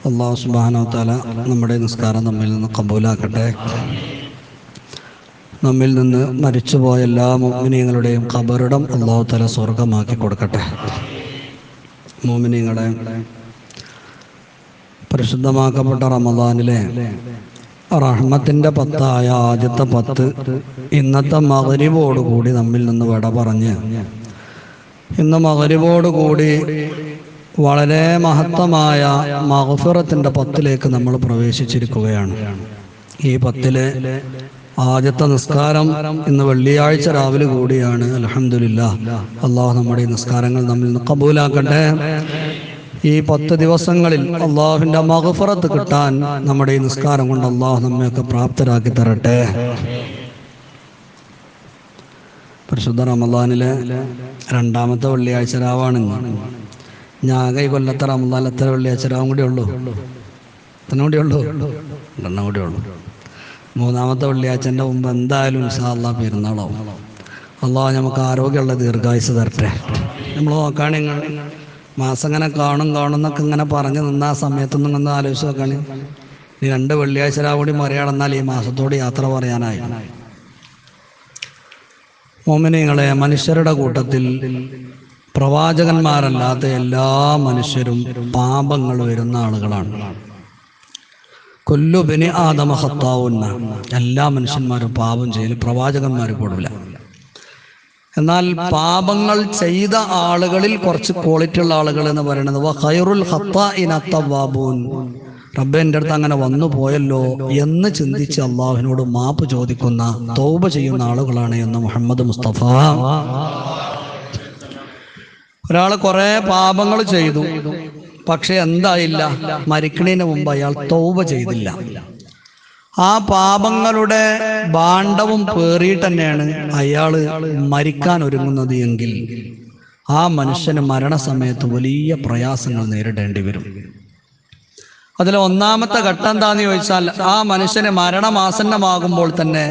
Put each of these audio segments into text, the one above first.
അല്ലാഹു സുബ്ഹാനഹു വ തആല നമ്മുടെ നിസ്കാരം നമ്മിൽ നിന്ന് കബൂലാക്കട്ടെ. നമ്മിൽ നിന്ന് മരിച്ചുപോയ എല്ലാ മുഅ്മിനീങ്ങളുടെയും ഖബറിടം അല്ലാഹു തആല സ്വർഗമാക്കി കൊടുക്കട്ടെ. മുഅ്മിനീങ്ങളെ, പരിശുദ്ധമാക്കപ്പെട്ട റമദാനിലെ റഹ്മത്തിൻ്റെ 10 ആദ്യത്തെ 10 ഇന്നത്തെ മഗ്രിബോടുകൂടി നമ്മിൽ നിന്ന് വിട പറഞ്ഞ് ഇന്ന് മഗ്രിബോടുകൂടി വളരെ മഹത്തമായ മഗ്ഫിറത്തിൻ്റെ 10 നമ്മൾ പ്രവേശിച്ചിരിക്കുകയാണ്. ഈ 10 ആദ്യത്തെ നിസ്കാരം ഇന്ന് വെള്ളിയാഴ്ച രാവിലെ കൂടിയാണ്. അൽഹംദുലില്ലാഹ്, അള്ളാഹു നമ്മുടെ ഈ നിസ്കാരങ്ങൾ നമ്മിൽ നിന്ന് കബൂലാക്കട്ടെ. ഈ 10 ദിവസങ്ങളിൽ അള്ളാഹുവിൻ്റെ മഗ്ഫിറത്ത് കിട്ടാൻ നമ്മുടെ ഈ നിസ്കാരം കൊണ്ട് അള്ളാഹു നമ്മയൊക്കെ പ്രാപ്തരാക്കി തരട്ടെ. പരിശുദ്ധ റമദാനിലെ 2ാമത്തെ വെള്ളിയാഴ്ച രാവാണിന്ന്. ഞാൻ ഈ കൊല്ലത്തെ റമദാനിൽ എത്ര വെള്ളിയാഴ്ച രാവും കൂടി ഉള്ളൂ? എണ്ണം കൂടി ഉള്ളൂ. 2 കൂടി ഉള്ളൂ. 3ാമത്തെ വെള്ളിയാഴ്ചൻ്റെ മുമ്പ് എന്തായാലും ഇൻഷാ അല്ലാഹ് പെരുന്നാളാവും. അള്ളാഹു നമുക്ക് ആരോഗ്യമുള്ള ദീർഘായുസ് തരട്ടെ. നമ്മൾ നോക്കുകയാണെങ്കിൽ മാസം ഇങ്ങനെ കാണും എന്നൊക്കെ ഇങ്ങനെ പറഞ്ഞു നിന്ന ആ സമയത്തൊന്നും ഇങ്ങനെ ആലോചിച്ച് നോക്കുകയാണ്. ഈ 2 വെള്ളിയാഴ്ച രാവ് കൂടി മറികടന്നാൽ ഈ മാസത്തോട് യാത്ര പറയാനായി. മുഅ്മിനീങ്ങളെ, മനുഷ്യരുടെ കൂട്ടത്തിൽ പ്രവാചകന്മാരല്ലാത്ത എല്ലാ മനുഷ്യരും പാപങ്ങൾ വരുന്ന ആളുകളാണ്. കുല്ലു ബനി ആദമ ഖത്താഉന്ന, എല്ലാ മനുഷ്യന്മാരും പാപം ചെയ്യൽ, പ്രവാചകന്മാർ പോടില്ല. എന്നാൽ പാപങ്ങൾ ചെയ്ത ആളുകളിൽ കുറച്ച് ക്വാളിറ്റി ഉള്ള ആളുകൾ എന്ന് പറയുന്നത് ഖൈറുൽ ഖത്താഇന തവ്വാബൂൻ, റബ്ബേ എൻ്റെ അടുത്ത് അങ്ങനെ വന്നു പോയല്ലോ എന്ന് ചിന്തിച്ച് അള്ളാഹുവിനോട് മാപ്പ് ചോദിക്കുന്ന, തൗബ ചെയ്യുന്ന ആളുകളാണ് എന്ന് മുഹമ്മദ് മുസ്തഫ. ഒരാൾ കുറെ പാപങ്ങൾ ചെയ്തു, പക്ഷെ എന്തായില്ല, മരിക്കണതിന് മുമ്പ് അയാൾ തൗബ ചെയ്തില്ല. ആ പാപങ്ങളുടെ ഭാണ്ഡവും പേറിയിട്ട് തന്നെയാണ് അയാൾ മരിക്കാൻ ഒരുങ്ങുന്നത് എങ്കിൽ ആ മനുഷ്യന് മരണസമയത്ത് വലിയ പ്രയാസങ്ങൾ നേരിടേണ്ടി വരും. അതിൽ 1ാമത്തെ ഘട്ടം എന്താന്ന് ചോദിച്ചാൽ, ആ മനുഷ്യന് മരണമാസന്നമാകുമ്പോൾ തന്നെ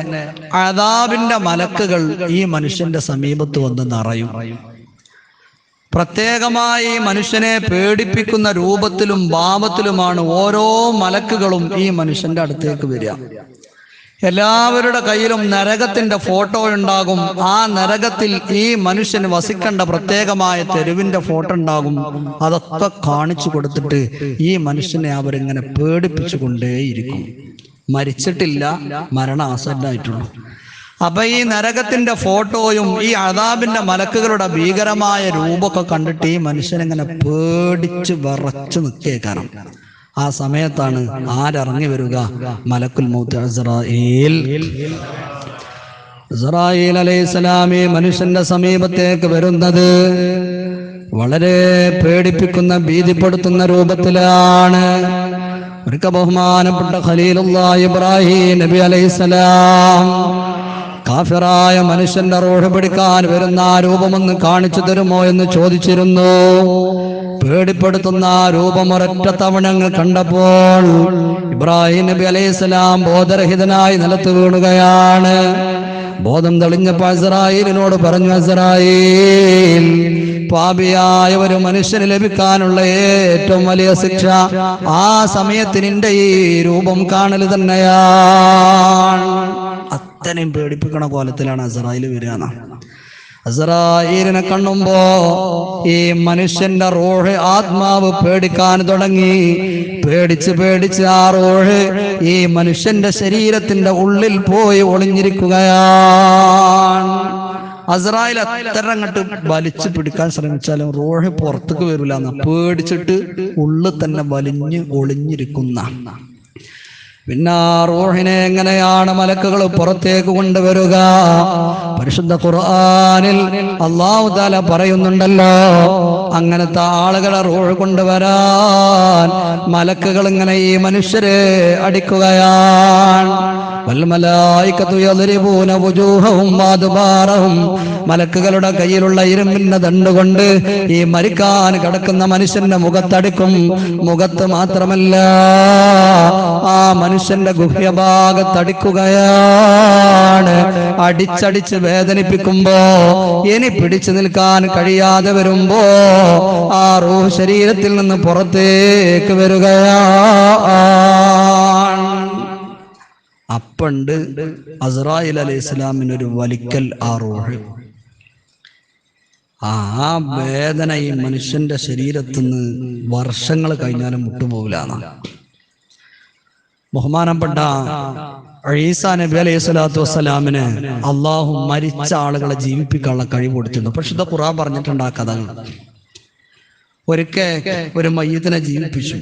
അദാബിന്റെ മലക്കുകൾ ഈ മനുഷ്യന്റെ സമീപത്ത് വന്ന് നിറയും. പ്രത്യേകമായി മനുഷ്യനെ പേടിപ്പിക്കുന്ന രൂപത്തിലും ഭാവത്തിലുമാണ് ഓരോ മലക്കുകളും ഈ മനുഷ്യന്റെ അടുത്തേക്ക് വരിക. എല്ലാവരുടെ കയ്യിലും നരകത്തിന്റെ ഫോട്ടോ ഉണ്ടാകും. ആ നരകത്തിൽ ഈ മനുഷ്യന് വസിക്കേണ്ട പ്രത്യേകമായ തെരുവിന്റെ ഫോട്ടോ ഉണ്ടാകും. അതൊക്കെ കാണിച്ചു കൊടുത്തിട്ട് ഈ മനുഷ്യനെ അവരിങ്ങനെ പേടിപ്പിച്ചു കൊണ്ടേയിരിക്കും. മരിച്ചിട്ടില്ല, മരണാസന്നായിട്ടുള്ളൂ. അപ്പൊ ഈ നരകത്തിന്റെ ഫോട്ടോയും ഈ അദാബിന്റെ മലക്കുകളുടെ ഭീകരമായ രൂപമൊക്കെ കണ്ടിട്ട് ഈ മനുഷ്യനെങ്ങനെ പേടിച്ച് വിറച്ചു നിൽക്കേക്കാരം. ആ സമയത്താണ് ആരിറങ്ങി വരിക? മലക്കുൽ മൗത്ത് അസ്റായീൽ. അസ്റായീൽ അലൈഹിസ്സലാം ഈ മനുഷ്യന്റെ സമീപത്തേക്ക് വരുന്നത് വളരെ പേടിപ്പിക്കുന്ന, ഭീതിപ്പെടുത്തുന്ന രൂപത്തിലാണ്. ഒരിക്കൽ ബഹുമാനപ്പെട്ട ഖലീലുള്ളാഹി ഇബ്രാഹിം നബി അലൈഹിസ്സലാം കാഫിറായ മനുഷ്യന്റെ റൂഹ് പിടിക്കാൻ വരുന്ന ആ രൂപമൊന്ന് കാണിച്ചു തരുമോ എന്ന് ചോദിച്ചിരുന്നു. പേടിപ്പെടുത്തുന്ന ആ രൂപം ഒരൊറ്റ തവണ കണ്ടപ്പോൾ ഇബ്രാഹിം നബി അലൈഹിസ്സലാം ബോധരഹിതനായി നിലത്ത് വീണുകയാണ്. ബോധം തെളിഞ്ഞപ്പോൾ അസ്റായീലിനോട് പറഞ്ഞു, അസ്റായീൽ, പാപിയായ ഒരു മനുഷ്യന് ലഭിക്കാനുള്ള ഏറ്റവും വലിയ ശിക്ഷ ആ സമയത്ത് നിന്റെ ഈ രൂപം കാണൽ തന്നെയാണ്. അത്രയും പേടിപ്പിക്കണ കോലത്തിലാണ് അസ്റായീൽ വരിക. അസ്റായീലിനെ കാണുമ്പോ ഈ മനുഷ്യന്റെ റൂഹ്, ആത്മാവ് പേടിക്കാൻ തുടങ്ങി. പേടിച്ച് ആ റൂഹ് ഈ മനുഷ്യന്റെ ശരീരത്തിന്റെ ഉള്ളിൽ പോയി ഒളിഞ്ഞിരിക്കുകയാണ്. അസ്റായീൽ അത്ര അങ്ങോട്ട് വലിച്ചു പിടിക്കാൻ ശ്രമിച്ചാലും റൂഹ് പുറത്തേക്ക് വരില്ല. പേടിച്ചിട്ട് ഉള്ളിൽ തന്നെ വലിഞ്ഞ് ഒളിഞ്ഞിരിക്കുന്ന. പിന്നെ റൂഹിനെ എങ്ങനെയാണ് മലക്കുകൾ പുറത്തേക്ക് കൊണ്ടുവരിക? പരിശുദ്ധ ഖുർആനിൽ അല്ലാഹു തആല പറയുന്നുണ്ടല്ലോ, അങ്ങനത്തെ ആളുകളെ റൂഹ് കൊണ്ടുവരാൻ മലക്കുകൾ ഇങ്ങനെ ഈ മനുഷ്യരെ അടിക്കുകയാണ്. വൽമലായികതു യദ്രിബൂന വുജൂഹഹും വഅദ്ബാറഹും. മലക്കുകളുടെ കയ്യിലുള്ള ഇരുമ്പിന്റെ ദണ്ടുകൊണ്ട് ഈ മരിക്കാൻ കിടക്കുന്ന മനുഷ്യന്റെ മുഖത്തടിക്കും. മുഖത്ത് മാത്രമല്ല, ആ മനുഷ്യന്റെ ഗുഹ്യഭാഗത്തടിക്കുകയാണ്. അടിച്ചടിച്ച് വേദനിപ്പിക്കുമ്പോ ഇനി പിടിച്ചു നിൽക്കാൻ കഴിയാതെ വരുമ്പോ ആ റൂഹ് ശരീരത്തിൽ നിന്ന് പുറത്തേക്ക് വരികയാണ്. അപ്പണ്ട് അസ്രായിൽ അലൈഹിസ്സലാമിനൊരു വലിക്കൽ ആ റൂഹ്. ആ വേദന ഈ മനുഷ്യന്റെ ശരീരത്തിൽ നിന്ന് വർഷങ്ങൾ കഴിഞ്ഞാലും വിട്ടുപോകില്ല. ബഹുമാനപ്പെട്ട ഈസാ നബി അലൈഹി സ്വലാത്തു വസ്സലാമിന് അള്ളാഹു മരിച്ച ആളുകളെ ജീവിപ്പിക്കാനുള്ള കഴിവ് കൊടുത്തിട്ടുണ്ട്. പക്ഷെ ഇത് ഖുർആൻ പറഞ്ഞിട്ടുണ്ട് ആ കഥകൾ. ഒരിക്കൽ ഒരു മയ്യത്തിനെ ജീവിപ്പിച്ചു.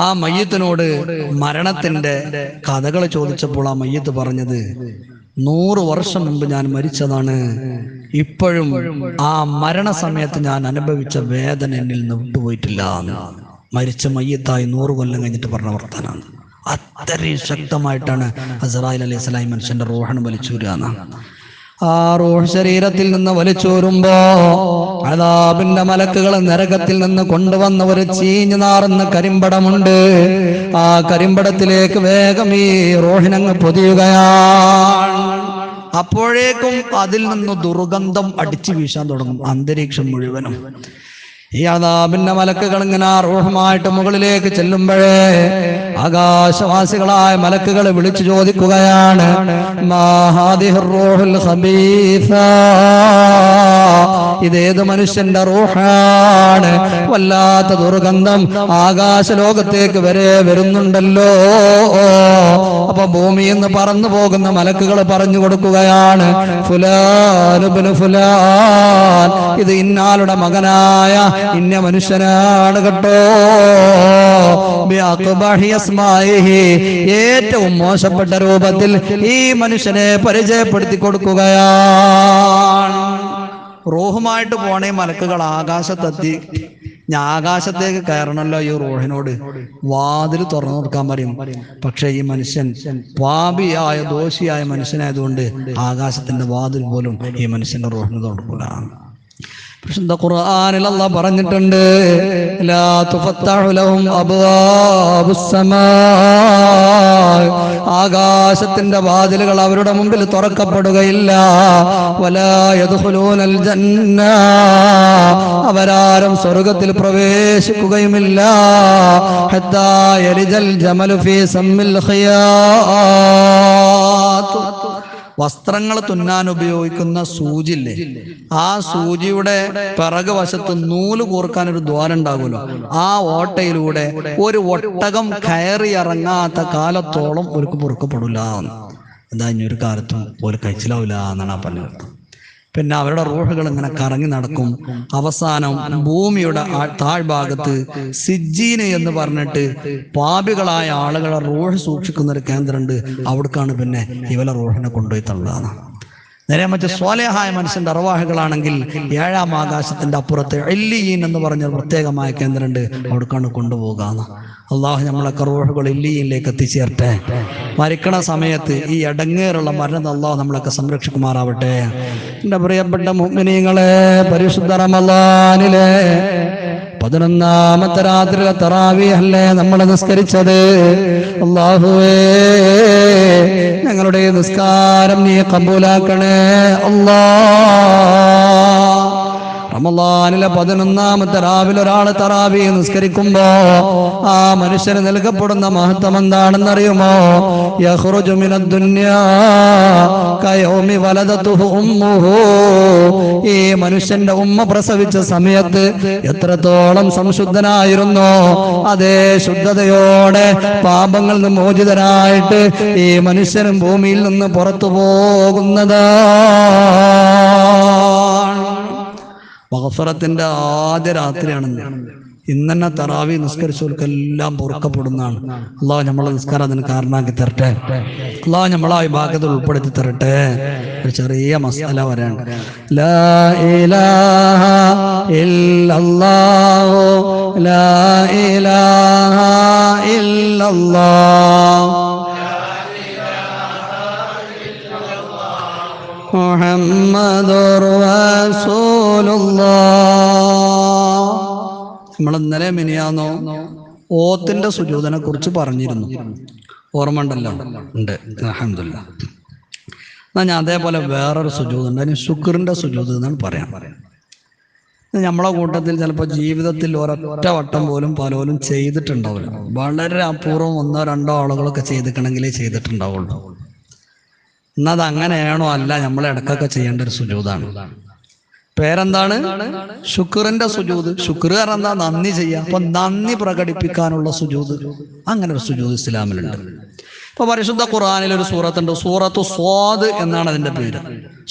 ആ മയ്യത്തിനോട് മരണത്തിന്റെ കഥകൾ ചോദിച്ചപ്പോൾ ആ മയ്യത്ത് പറഞ്ഞത്, 100 വർഷം മുമ്പ് ഞാൻ മരിച്ചതാണ്, ഇപ്പോഴും ആ മരണസമയത്ത് ഞാൻ അനുഭവിച്ച വേദന എന്നിൽ നിന്ന് വിട്ടുപോയിട്ടില്ല. മരിച്ച മയ്യത്തായി 100 കൊല്ലം കഴിഞ്ഞിട്ട് പറഞ്ഞ വർത്താനാണ്. അത്രയും ശക്തമായിട്ടാണ് അസ്രായിൽ അലൈഹിസ്സലാം മനുഷ്യന്റെ റൂഹണ് വലിച്ചൂരാന്ന്. ആ റൂഹ് ശരീരത്തിൽ നിന്ന് വലിച്ചൂരുമ്പോ അദാബിന്റെ മലക്കുകൾ നരകത്തിൽ നിന്ന് കൊണ്ടുവന്ന ഒരു ചീഞ്ഞു നാറുന്ന കരിമ്പടമുണ്ട്. ആ കരിമ്പടത്തിലേക്ക് വേഗം ഈ റൂഹിനങ്ങ് പൊതിയുകയാണ്. അപ്പോഴേക്കും അതിൽ നിന്ന് ദുർഗന്ധം അടിച്ചു വീശാൻ തുടങ്ങും അന്തരീക്ഷം മുഴുവനും. ഈ അദാബിന്റെ മലക്കുകൾ ഇങ്ങനെ റൂഹുമായിട്ട് മുകളിലേക്ക് ചെല്ലുമ്പോഴേ ആകാശവാസികളായ മലക്കുകൾ വിളിച്ചു ചോദിക്കുകയാണ്, ഇതേത് മനുഷ്യന്റെ റൂഹാണ്? വല്ലാത്ത ദുർഗന്ധം ആകാശലോകത്തേക്ക് വരെ വരുന്നുണ്ടല്ലോ. അപ്പൊ ഭൂമിയിൽ നിന്ന് പറന്നു പോകുന്ന മലക്കുകൾ പറഞ്ഞു കൊടുക്കുകയാണ്, ഫുലാൻ ഇബ്നു ഫുലാൻ, ഇത് ഇന്നാളുടെ മകനായ ഇന്ന മനുഷ്യനാണ് കേട്ടോ. ഏറ്റവും മോശപ്പെട്ട രൂപത്തിൽ ഈ മനുഷ്യനെ പരിചയപ്പെടുത്തി കൊടുക്കുകയാണ്. റൂഹുമായിട്ട് പോണേ മലക്കുകൾ ആകാശത്തെത്തി. ഞാൻ ആകാശത്തേക്ക് കയറണല്ലോ ഈ റൂഹിനോട്, വാതിൽ തുറന്നു കൊടുക്കാൻ പറയും. പക്ഷെ ഈ മനുഷ്യൻ പാപിയായ ദോഷിയായ മനുഷ്യനായതുകൊണ്ട് ആകാശത്തിന്റെ വാതിൽ പോലും ഈ മനുഷ്യന്റെ റൂഹിന് തുറക്കൂല. വിശുദ്ധ ഖുർആനിൽ അല്ലാഹ് പറഞ്ഞിട്ടുണ്ട്, ലാ തുഫത്തഹു ലഹും അബ്വാബുസ് സമാ, ആകാശത്തിന്റെ വാതിലുകൾ അവരുടെ മുമ്പിൽ തുറക്കപ്പെടുകയില്ല. വലാ യദ്ഖുലൂനൽ ജന്ന, അവരാരും സ്വർഗ്ഗത്തിൽ പ്രവേശിക്കുകയുമില്ല. ഹത്താ യലിജൽ ജമലു ഫീ സമ്മിൽ ഖിയാത്ത്, വസ്ത്രങ്ങൾ തുന്നാൻ ഉപയോഗിക്കുന്ന സൂചില്ലേ, ആ സൂചിയുടെ പിറകു വശത്ത് നൂല് കോർക്കാൻ ഒരു ദ്വാരം ഉണ്ടാകുമല്ലോ, ആ ഓട്ടയിലൂടെ ഒരു ഒട്ടകം കയറി ഇറങ്ങാത്ത കാലത്തോളം ഒരു പൊറുക്കപ്പെടില്ല. എന്താ ഇനി ഒരു കാലത്തും ഒരു കഴിച്ചിലാവില്ല എന്നാണ് ആ പറഞ്ഞത്. പിന്നെ അവരുടെ റൂഹുകൾ ഇങ്ങനെ കറങ്ങി നടക്കും. അവസാനം ഭൂമിയുടെ താഴ്ഭാഗത്ത് സിജ്ജീന് എന്ന് പറഞ്ഞിട്ട് പാപികളായ ആളുകളെ റൂഹ് സൂക്ഷിക്കുന്ന ഒരു കേന്ദ്രമുണ്ട്. അവിടേക്കാണ് പിന്നെ ഇവരെ റൂഹിനെ കൊണ്ടുപോയി തള്ളാണ്. നേരെ മറ്റേ സ്വാലിഹായ മനുഷ്യന്റെ അർവാഹുകളാണെങ്കിൽ 7-ാം ആകാശത്തിന്റെ അപ്പുറത്ത് ഇല്ലിയീൻ എന്ന് പറഞ്ഞ പ്രത്യേകമായ കേന്ദ്രമുണ്ട്, അവിടേക്കാണ് കൊണ്ടുപോകാന്ന്. അള്ളാഹു നമ്മളൊക്കെ റൂഹുകൾ ഇല്ലിയീനിലേക്ക് എത്തിച്ചേർട്ടെ. മരിക്കണ സമയത്ത് ഈ അടങ്ങേറുള്ള മരണം അള്ളാഹു നമ്മളൊക്കെ സംരക്ഷിക്കുമാറാവട്ടെ. എൻ്റെ പ്രിയപ്പെട്ട മുഅ്മിനീങ്ങളെ, പരിശുദ്ധ റമളാനിലെ 11ാമത്തെ രാത്രിയിലെ തറാവീഹ് അല്ലേ നമ്മൾ നിസ്കരിച്ചത്. അല്ലാഹുവേ, ഞങ്ങളുടെ നിസ്കാരം നീ കബൂലാക്കണേ അല്ലാഹ്. റമളാനിലെ 11ാമത്തെ രാവിലെ ഒരാൾ തറാവീഹ് നിസ്കരിക്കുമ്പോ ആ മനുഷ്യന് നൽകപ്പെടുന്ന മഹത്വം എന്താണെന്നറിയുമോ? യഖ്റുജു മിനദ് ദുനിയാ കയൗമി വലദതുഹു ഉമ്മുഹു, ഈ മനുഷ്യന്റെ ഉമ്മ പ്രസവിച്ച സമയത്ത് എത്രത്തോളം സംശുദ്ധനായിരുന്നോ അതേ ശുദ്ധതയോടെ പാപങ്ങളിൽ നിന്ന് മോചിതരായിട്ട് ഈ മനുഷ്യനും ഭൂമിയിൽ നിന്ന് പുറത്തു പോകുന്നതാണ്. മഗ്ഫിറത്തിന്റെ ആദ്യ രാത്രിയാണെന്ന്. ഇന്നെ തറാവി നിസ്കരിച്ചവർക്കെല്ലാം പൊറുക്കപ്പെടുന്നതാണ്. അള്ളാഹു നമ്മളെ നിസ്കാരം അതിന് കാരണമാക്കി തരട്ടെ. അള്ളാഹു നമ്മളെ വിഭാഗത്തിൽ ഉൾപ്പെടുത്തി തരട്ടെ. ഒരു ചെറിയ മസാല വരാൻ, ലാ ഇലാഹ ഇല്ലല്ലാഹു ലാ ഇലാഹ ഇല്ലല്ലാഹ് മുഹമ്മദുർ റസൂലുള്ളാഹ്. നമ്മൾ ഇന്നലെ മിനിയാന്നോ ഓത്തിന്റെ സുജൂദിനെ കുറിച്ച് പറഞ്ഞിരുന്നു, ഓർമ്മ ഉണ്ടല്ലോ? ഉണ്ട്, അൽഹംദുലില്ലാഹ്. എന്നാൽ ഞാൻ അതേപോലെ വേറൊരു സുജൂദ് ഉണ്ട്, അതിന് ശുക്റിന്റെ സുജൂദ് എന്നാണ് പറയാം. നമ്മളെ കൂട്ടത്തിൽ ചിലപ്പോൾ ജീവിതത്തിൽ ഒരൊറ്റ വട്ടം പോലും പലരും ചെയ്തിട്ടുണ്ടാവില്ല. വളരെ അപൂർവം 1-2 ആളുകളൊക്കെ ചെയ്തിക്കണമെങ്കിലേ ചെയ്തിട്ടുണ്ടാവുള്ളൂ. എന്നാൽ അത് അങ്ങനെയാണോ? അല്ല, നമ്മൾ ഇടക്കൊക്കെ ചെയ്യേണ്ട ഒരു സുജൂദാണ്. പേരെന്താണ്? ശുക്റിന്റെ സുജൂദ്. ശുക്ർ കാരണം എന്താ? നന്ദി ചെയ്യാം. അപ്പൊ നന്ദി പ്രകടിപ്പിക്കാനുള്ള സുജൂദ്, അങ്ങനെ ഒരു സുജൂദ് ഇസ്ലാമിലുണ്ട്. ഇപ്പൊ പരിശുദ്ധ ഖുർആനിൽ ഒരു സൂറത്തുണ്ട്, സൂറത്തു സ്വാദ് എന്നാണ് അതിന്റെ പേര്.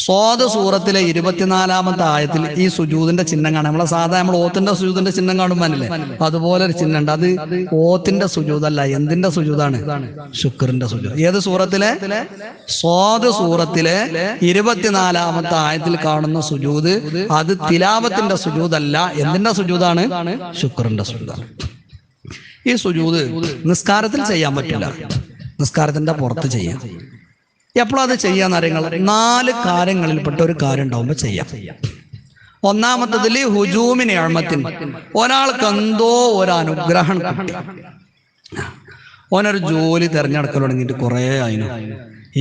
സ്വാദ് സൂറത്തിലെ 24-ാമത്തെ ആയത്തിൽ ഈ സുജൂദിന്റെ ചിഹ്നം കാണാം. നമ്മളെ സാധാരണ നമ്മൾ ഓത്തിന്റെ സുജൂദിന്റെ ചിഹ്നം കാണുമ്പോഴല്ലേ അതുപോലെ ഒരു ചിഹ്നം ഉണ്ട്. അത് ഓത്തിന്റെ സുജൂദല്ല, എന്തിന്റെ സുജൂദാണ്? ശുക്റിന്റെ സുജൂദ്. ഏത് സൂറത്തിലെ? സ്വാദ് സൂറത്തിലെ 24-ാമത്തെ ആയത്തിൽ കാണുന്ന സുജൂദ് അത് തിലാവത്തിന്റെ സുജൂദല്ല, എന്തിന്റെ സുജൂദാണ്? ശുക്റിന്റെ സുജൂദാണ്. ഈ സുജൂദ് നിസ്കാരത്തിൽ ചെയ്യാൻ പറ്റില്ല, നിസ്കാരത്തിന്റെ പുറത്ത് ചെയ്യാം. എപ്പോഴും അത് ചെയ്യാന്ന് അറിയങ്ങൾ 4 കാര്യങ്ങളിൽപ്പെട്ട ഒരു കാര്യം ഉണ്ടാവുമ്പോ ചെയ്യാം. ഒന്നാമത്തതിൽ ഹുജൂമിന് എഴുമത്തിന്, ഒരാൾക്ക് എന്തോ ഒരു അനുഗ്രഹം കിട്ടി, ഓനൊരു ജോലി തിരഞ്ഞെടുക്കൽ തുടങ്ങിയിട്ട് കുറേ ആയിനു,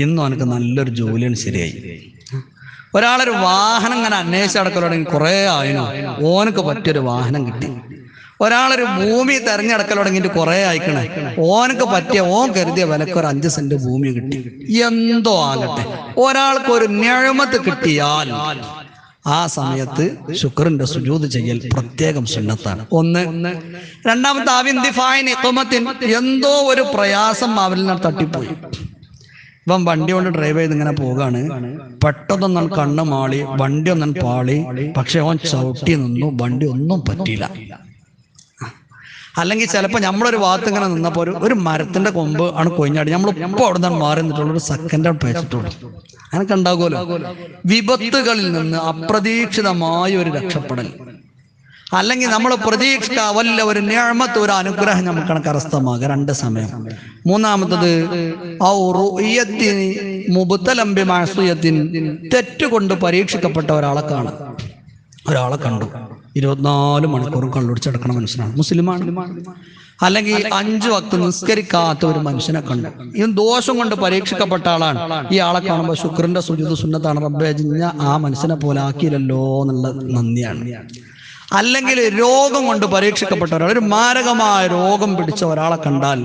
ഇന്നും എനിക്ക് നല്ലൊരു ജോലിയാണ് ശരിയായി. ഒരാളൊരു വാഹനം ഇങ്ങനെ അന്വേഷിച്ച് നടക്കൽ തുടങ്ങി കുറേ ആയിനു, ഓനക്ക് പറ്റിയൊരു വാഹനം കിട്ടി. ഒരാളൊരു ഭൂമി തെരഞ്ഞെടുക്കൽ തുടങ്ങിയിട്ട് കുറെ അയക്കണേ, ഓനക്ക് പറ്റിയ ഓൻ കരുതിയ വിലക്ക് ഒരു 5 സെന്റ് ഭൂമി കിട്ടി. എന്തോ ആകട്ടെ, ഒരാൾക്ക് ഒരു നിഅമത്ത് കിട്ടിയാൽ ആ സമയത്ത് ശുക്റിന്റെ സുജൂദ് ചെയ്യൽ പ്രത്യേകം സുന്നത്താണ്. ഒന്ന്. രണ്ടാമത്തെ എന്തോ ഒരു പ്രയാസം അവരിൽ നിന്ന് തട്ടിപ്പോയി. ഇപ്പം വണ്ടി കൊണ്ട് ഡ്രൈവ് ചെയ്ത് ഇങ്ങനെ പോകാണ്, പെട്ടെന്നൊന്നും കണ്ണ് മാളി, വണ്ടി ഒന്നും പാളി, പക്ഷെ ഓൻ ചവിട്ടി നിന്നു, വണ്ടി ഒന്നും പറ്റിയില്ല. അല്ലെങ്കിൽ ചിലപ്പോൾ നമ്മളൊരു ഭാഗത്ത് ഇങ്ങനെ നിന്നപ്പോൾ ഒരു മരത്തിന്റെ കൊമ്പ് ആണ് കൊഞ്ഞാടി, നമ്മൾ ഇപ്പോൾ അവിടെ നിന്ന് മാറി നിന്നിട്ടുള്ള ഒരു സെക്കൻഡ് പേച്ചിട്ടുള്ളൂ. അങ്ങനൊക്കെ ഉണ്ടാകുമല്ലോ. വിപത്തുകളിൽ നിന്ന് അപ്രതീക്ഷിതമായ ഒരു രക്ഷപ്പെടൽ, അല്ലെങ്കിൽ നമ്മൾ പ്രതീക്ഷിച്ച വല്ല ഒരു നിഅമത്ത്, ഒരു അനുഗ്രഹം നമുക്ക് കരസ്ഥമാകുക. 2 സമയം. മൂന്നാമത്തത് തെറ്റുകൊണ്ട് പരീക്ഷിക്കപ്പെട്ട ഒരാളെ കാണും. ഒരാളെ കണ്ടു 24 മണിക്കൂറും കള്ളുടിച്ചെടുക്കണ മനുഷ്യനാണ്, മുസ്ലിമാണ്. അല്ലെങ്കിൽ 5 വക്ത് നിസ്കരിക്കാത്ത ഒരു മനുഷ്യനെ കണ്ടു, ഈ ദോഷം കൊണ്ട് പരീക്ഷിക്കപ്പെട്ട ആളാണ്. ഈ ആളെ കാണുമ്പോൾ ശുക്റിന്റെ സുജൂദ് സുന്നത്താണ്. റബ്ബേ ജിഞ്ഞ ആ മനുഷ്യനെ പോലെ ആക്കിയില്ലല്ലോ എന്നുള്ള നന്ദിയാണ്. അല്ലെങ്കിൽ രോഗം കൊണ്ട് പരീക്ഷിക്കപ്പെട്ട ഒരാൾ, ഒരു മാരകമായ രോഗം പിടിച്ച ഒരാളെ കണ്ടാൽ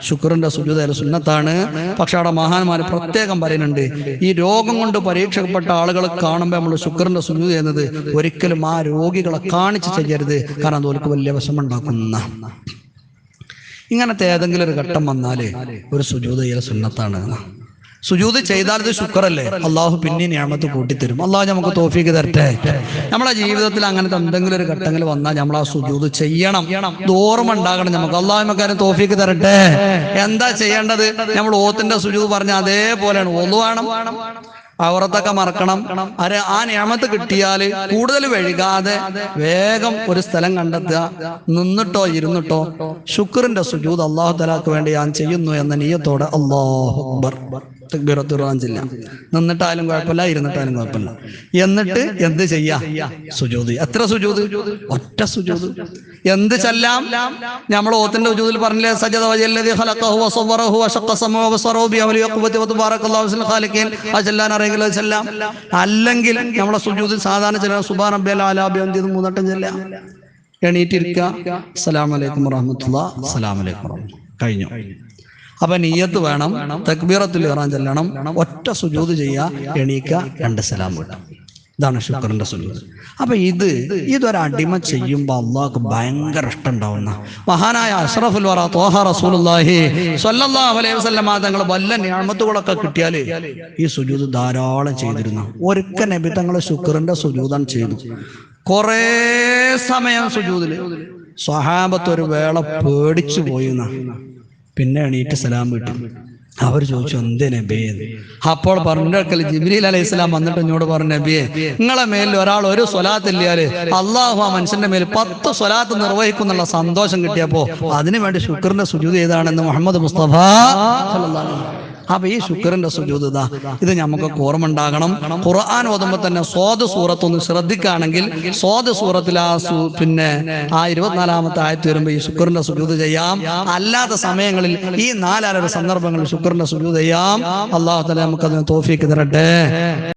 ശുക്റിന്റെ സുജൂദ് സുന്നത്താണ്. പക്ഷെ അവിടെ മഹാന്മാര് പ്രത്യേകം പറയുന്നുണ്ട്, ഈ രോഗം കൊണ്ട് പരീക്ഷിക്കപ്പെട്ട ആളുകളെ കാണുമ്പോൾ നമ്മൾ ശുക്റിന്റെ സുജൂദ് ചെയ്യുന്നത് ഒരിക്കലും ആ രോഗികളെ കാണിച്ച് ചെയ്യരുത്, കാരണം അതുപോലെ വലിയ വിഷമുണ്ടാക്കുന്ന. ഇങ്ങനത്തെ ഏതെങ്കിലും ഒരു ഘട്ടം വന്നാല് ഒരു സുജൂദ് ചെയ്യൽ സുന്നത്താണ്. സുജൂദ് ചെയ്താൽ ഇത് ശുക്റല്ലേ, അള്ളാഹു പിന്നെ നിഅമത്ത് കൂട്ടിത്തരും. അള്ളാഹു നമുക്ക് തൗഫീഖ് തരട്ടെ. നമ്മളെ ജീവിതത്തിൽ അങ്ങനത്തെ എന്തെങ്കിലും ഒരു ഘട്ടങ്ങൾ വന്നാൽ നമ്മൾ ആ സുജൂദ് ചെയ്യണം, ഓർമ്മ ഉണ്ടാകണം നമുക്ക്. അള്ളാഹു നമുക്ക് തൗഫീഖ് തരട്ടെ. എന്താ ചെയ്യേണ്ടത്? നമ്മൾ ഓത്തിന്റെ സുജൂദ് പറഞ്ഞ അതേപോലെയാണ്. ഒളു വേണം, ഔറത്തൊക്കെ മറക്കണം. ആ നിഅമത്ത് കിട്ടിയാൽ കൂടുതൽ വൈകാതെ വേഗം ഒരു സ്ഥലം കണ്ടെത്തുക, നിന്നിട്ടോ ഇരുന്നിട്ടോ ശുക്റിന്റെ സുജൂദ് അല്ലാഹു തആലക്ക് വേണ്ടി ഞാൻ ചെയ്യുന്നു എന്ന നിയ്യത്തോടെ അല്ലാഹു അക്ബർ തക്ബീറത്തുൽ നിന്നിട്ടായാലും കുഴപ്പമില്ല, ഇരുന്നിട്ടായാലും കുഴപ്പമില്ല. എന്നിട്ട് എന്ത് ചെയ്യാ? സുജൂദ്. എത്ര സുജൂദ്? ഒറ്റ സുജൂദ്. എന്ത് ചെല്ലാം? നമ്മൾ ഓത്തിന്റെ സുജൂദിൽ പറഞ്ഞില്ലേ, സജദ വജല്ലദി ഖലഖഹു വസവറഹു വശഖ സമഅഹു വബസറഹു ബിഅമലി ഖുവ്വതി വതബാറകല്ലാഹു ഫിൽ ഖാലിഖീൻ. ആ ചെല്ലാൻ അറിയെങ്കിൽ അത് ചെല്ലാം. അല്ലെങ്കിൽ നമ്മളെ സുജൂദിൽ സാധാരണ ചെല്ലാൻ സുബ്ഹാന റബ്ബിയൽ അലാ ബിഹംദിഹി 3 വട്ടം ചെല്ലാം. എണീറ്റിരിക്കുക, അസ്സലാമു അലൈക്കും വറഹ്മത്തുള്ളാഹി, അസ്സലാമു അലൈക്കും വറഹ്മത്തുള്ളാഹി, കഴിഞ്ഞു. അപ്പൊ നിയ്യത്ത് വേണം, തക്ബീറത്തുൽ ഇഹ്റാം ചെല്ലണം, ഒറ്റ സുജൂദ് ചെയ്യുക, എണീക്കുക, 2 സലാം വിടാം. ഇതാണ് ശുക്റിന്റെ സുജൂദ്. അപ്പൊ ഇതൊരു അടിമ ചെയ്യുമ്പോൾ അള്ളാഹ്ക്ക് ഭയങ്കര ഇഷ്ടം ഉണ്ടാവുന്ന മഹാനായ അഷ്റഫുൽ വറ ത്വാഹ റസൂലുള്ളാഹി സ്വല്ലല്ലാഹു അലൈഹി വസല്ലം തങ്ങൾ വല്ല നിഅമത്തുകളൊക്കെ കിട്ടിയാൽ ഈ സുജൂദ് ധാരാളം ചെയ്തിരുന്നു. ഒരിക്കൽ നബി തങ്ങൾ ശുക്റിന്റെ സുജൂദാണ് ചെയ്തു. കുറേ സമയം സുജൂദില് സ്വഹാബത്ത് ഒരു വേള പേടിച്ചു പോയിന്ന. പിന്നെ എണീറ്റ് സലാം വിട്ടു. അവർ ചോദിച്ചു, എന്തേ നബിയെ? അപ്പോൾ പറഞ്ഞ ജിബ്രീൽ അലൈഹിസ്സലാം വന്നിട്ട് എന്നോട് പറഞ്ഞു, നബിയെ, നിങ്ങളെ മേലിൽ ഒരാൾ ഒരു സ്വലാത്ത് ഇല്ലാല് അള്ളാഹു ആ മനുഷ്യന്റെ മേൽ 10 സ്വലാത്ത് നിർവഹിക്കുന്നുള്ള സന്തോഷം കിട്ടിയപ്പോ അതിനു വേണ്ടി ശുക്റിന്റെ സുജൂദ് ചെയ്താണെന്ന് മുഹമ്മദ് മുസ്തഫ. അപ്പൊ ഈ ശുക്രന്റെ സുജൂദ് ഇത് നമുക്ക് ഓർമ്മ ഉണ്ടാകണം. ഖുർആൻ ഓതുമ്പോൾ തന്നെ സ്വാദ് സൂറത്ത് ഒന്ന് ശ്രദ്ധിക്കുകയാണെങ്കിൽ സ്വാദ് സൂറത്തിൽ പിന്നെ 24-ാമത്തെ ആയത്ത് വരുമ്പോൾ ഈ ശുക്രന്റെ സുജൂദ് ചെയ്യാം. അല്ലാത്ത സമയങ്ങളിൽ ഈ 4 സന്ദർഭങ്ങളിൽ ശുക്രന്റെ സുജൂദ് ചെയ്യാം. അല്ലാഹു തആല നമുക്ക് അതിന് തൗഫീഖ് തരട്ടെ.